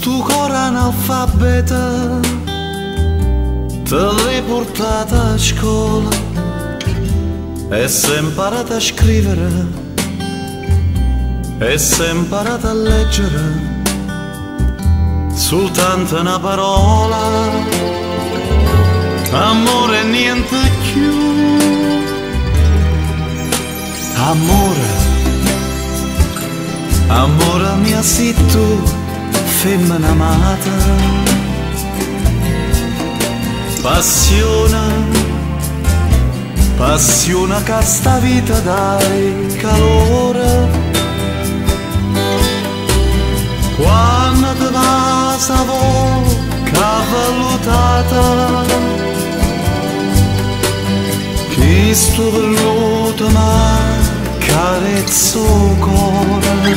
Stu coro analfabeta te l'hai portata a scuola e sei imparata a scrivere e sei imparata a leggere soltanto una parola, amore e niente più. Amore, amore mia sei tu, femmina amata. Passione, passione che sta vita dai calore. Quando ti va sa bocca vellutata, chi sto velluto ma carezzo cuore,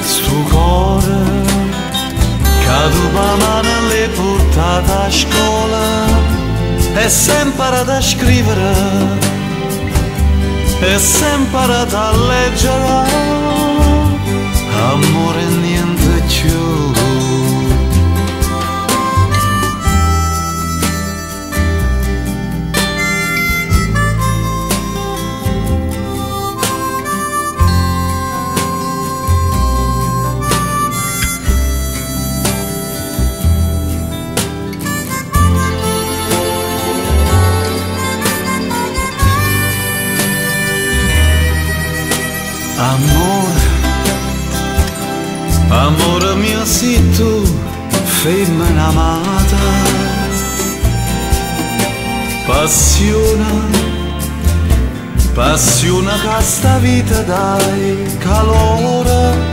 sto cuore che dopo mano l'hai portata a scuola e sei imparata a scrivere e sei imparata a leggere, amore e niente più. Amore, amore mio sei tu, femmina amata. Passione, passione che sta vita dai calore.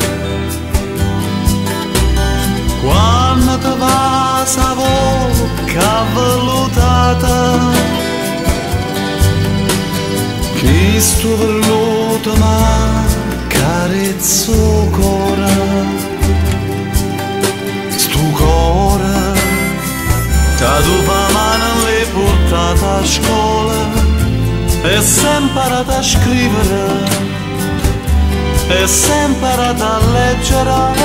Quando ti va sa bocca vellutata, chi sto velluto ma carezzo cuore, sto cuore che dopo mano l'hai portata a scuola e sei imparata a scrivere e sei imparata a leggere,